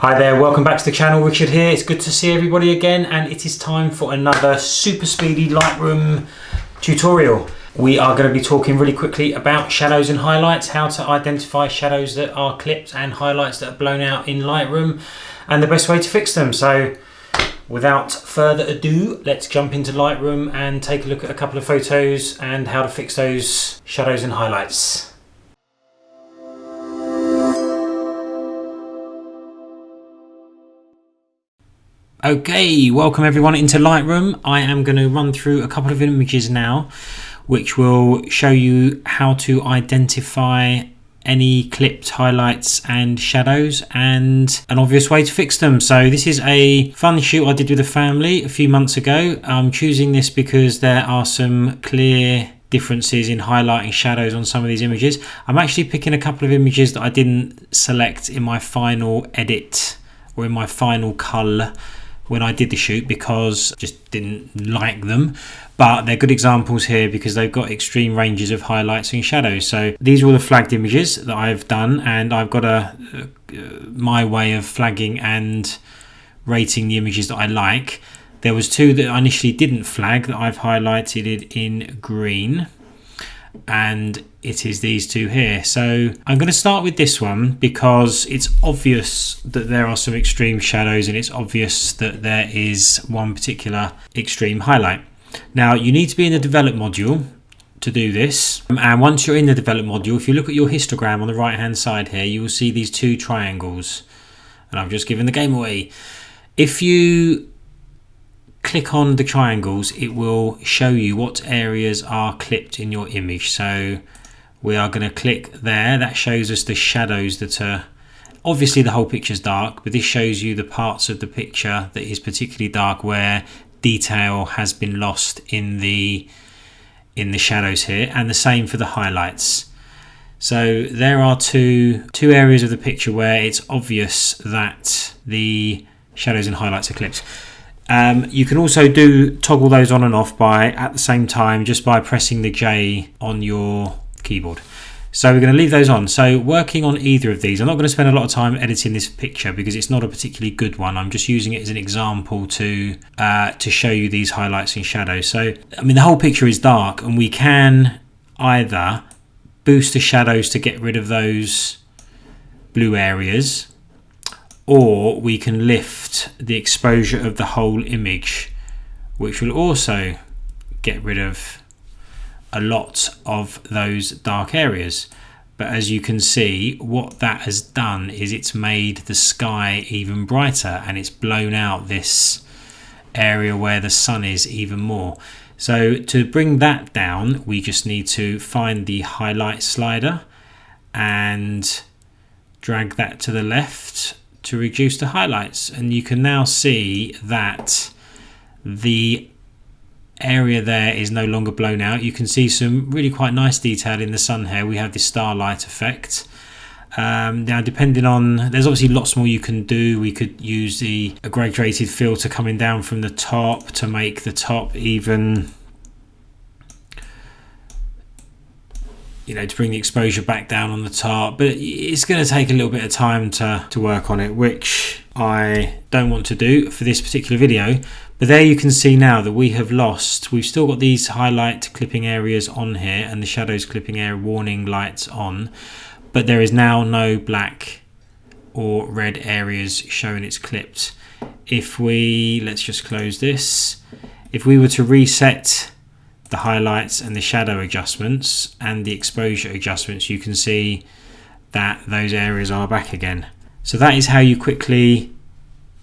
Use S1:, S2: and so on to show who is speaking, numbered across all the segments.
S1: Hi there, welcome back to the channel. Richard here. It's good to see everybody again, and it is time for another super speedy Lightroom tutorial. We are going to be talking really quickly about shadows and highlights, how to identify shadows that are clipped and highlights that are blown out in Lightroom, and the best way to fix them. So without further ado, let's jump into Lightroom and take a look at a couple of photos and how to fix those shadows and highlights. Okay, welcome everyone into Lightroom. I am going to run through a couple of images now which will show you how to identify any clipped highlights and shadows and an obvious way to fix them. So this is a fun shoot I did with a family a few months ago. I'm choosing this because there are some clear differences in highlighting shadows on some of these images. I'm actually picking a couple of images that I didn't select in my final edit or in my final cull when I did the shoot because I just didn't like them, but they're good examples here because they've got extreme ranges of highlights and shadows. So these are all the flagged images that I've done, and I've got my way of flagging and rating the images that I like. There was two that I initially didn't flag that I've highlighted it in green, and it is these two here. So I'm going to start with this one because it's obvious that there are some extreme shadows and it's obvious that there is one particular extreme highlight. Now you need to be in the develop module to do this, and once you're in the develop module, if you look at your histogram on the right hand side here, you will see these two triangles, and I've just given the game away. If you click on the triangles, it will show you what areas are clipped in your image. So we are going to click there. That shows us the shadows that are obviously, the whole picture is dark, but this shows you the parts of the picture that is particularly dark where detail has been lost in the shadows here, and the same for the highlights. So there are two areas of the picture where it's obvious that the shadows and highlights are clipped. You can also toggle those on and off at the same time, just by pressing the J on your keyboard. So we're going to leave those on. So working on either of these, I'm not going to spend a lot of time editing this picture because it's not a particularly good one. I'm just using it as an example to show you these highlights and shadows. So I mean, the whole picture is dark, and we can either boost the shadows to get rid of those blue areas, or we can lift the exposure of the whole image, which will also get rid of a lot of those dark areas. But as you can see, what that has done is it's made the sky even brighter, and it's blown out this area where the sun is even more. So to bring that down, we just need to find the highlight slider and drag that to the left to reduce the highlights, and you can now see that the area there is no longer blown out. You can see some really quite nice detail in the sun here. We have this starlight effect. Now depending on, there's obviously lots more you can do. We could use a graduated filter coming down from the top to make the top even, to bring the exposure back down on the top, but it's going to take a little bit of time to work on it, which I don't want to do for this particular video. But there you can see now that we've still got these highlight clipping areas on here and the shadows clipping area warning lights on, but there is now no black or red areas showing it's clipped. Let's just close this. If we were to reset the highlights and the shadow adjustments and the exposure adjustments, you can see that those areas are back again. So that is how you quickly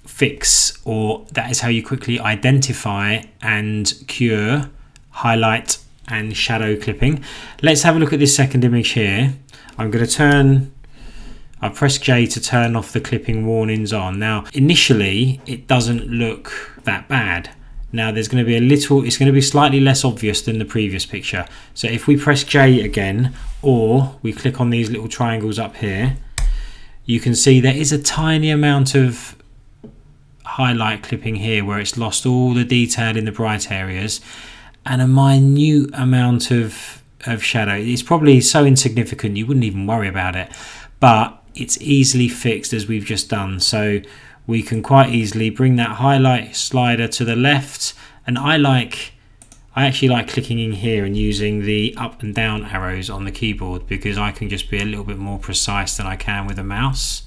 S1: fix, or that is how you quickly identify and cure highlight and shadow clipping. Let's have a look at this second image here. I've pressed J to turn off the clipping warnings on. Now initially it doesn't look that bad. Now there's going to be it's going to be slightly less obvious than the previous picture. So if we press J again, or we click on these little triangles up here, you can see there is a tiny amount of highlight clipping here where it's lost all the detail in the bright areas, and a minute amount of shadow. It's probably so insignificant you wouldn't even worry about it, but it's easily fixed as we've just done. So we can quite easily bring that highlight slider to the left, and I actually like clicking in here and using the up and down arrows on the keyboard, because I can just be a little bit more precise than I can with a mouse.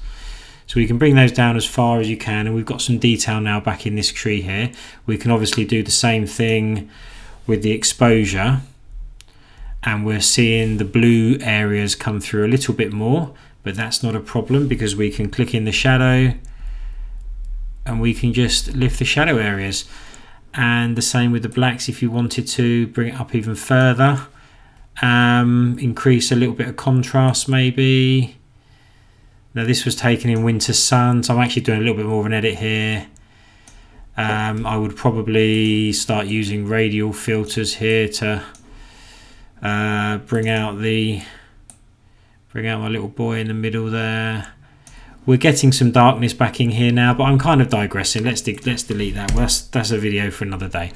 S1: So we can bring those down as far as you can, and we've got some detail now back in this tree here. We can obviously do the same thing with the exposure, and we're seeing the blue areas come through a little bit more, but that's not a problem because we can click in the shadow and we can just lift the shadow areas. And the same with the blacks, if you wanted to bring it up even further, increase a little bit of contrast maybe. Now this was taken in winter sun, so I'm actually doing a little bit more of an edit here. I would probably start using radial filters here to bring out my little boy in the middle there. We're getting some darkness back in here now, but I'm kind of digressing. Let's delete that. Well, that's a video for another day.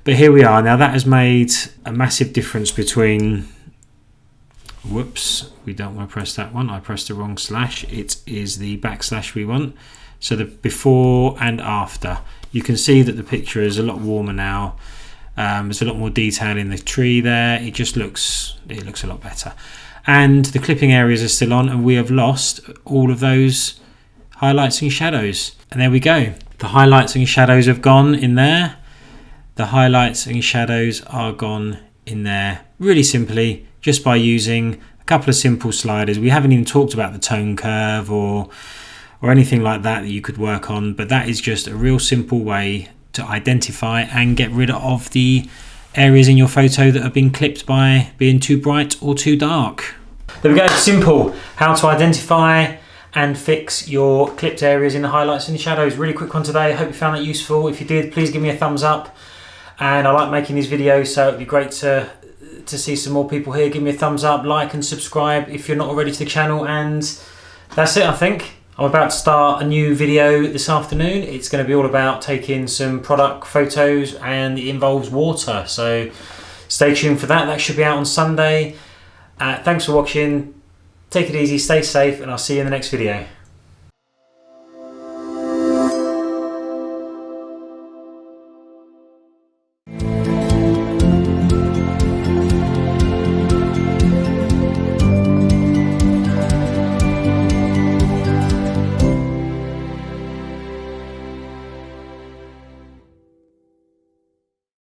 S1: But here we are. Now that has made a massive difference between... Whoops, we don't want to press that one. I pressed the wrong slash. It is the backslash we want. So the before and after. You can see that the picture is a lot warmer now. There's a lot more detail in the tree there. It looks a lot better. And the clipping areas are still on, and we have lost all of those highlights and shadows. And there we go. The highlights and shadows have gone in there. The highlights and shadows are gone in there really simply, just by using a couple of simple sliders. We haven't even talked about the tone curve or anything like that you could work on, but that is just a real simple way to identify and get rid of the areas in your photo that have been clipped by being too bright or too dark. There we go, simple. How to identify and fix your clipped areas in the highlights and the shadows. Really quick one today. I hope you found that useful. If you did, please give me a thumbs up. And I like making these videos, so it'd be great to see some more people here. Give me a thumbs up, like and subscribe if you're not already to the channel. And that's it, I think. I'm about to start a new video this afternoon. It's going to be all about taking some product photos, and it involves water. So stay tuned for that. That should be out on Sunday. Thanks for watching. Take it easy, stay safe, and I'll see you in the next video.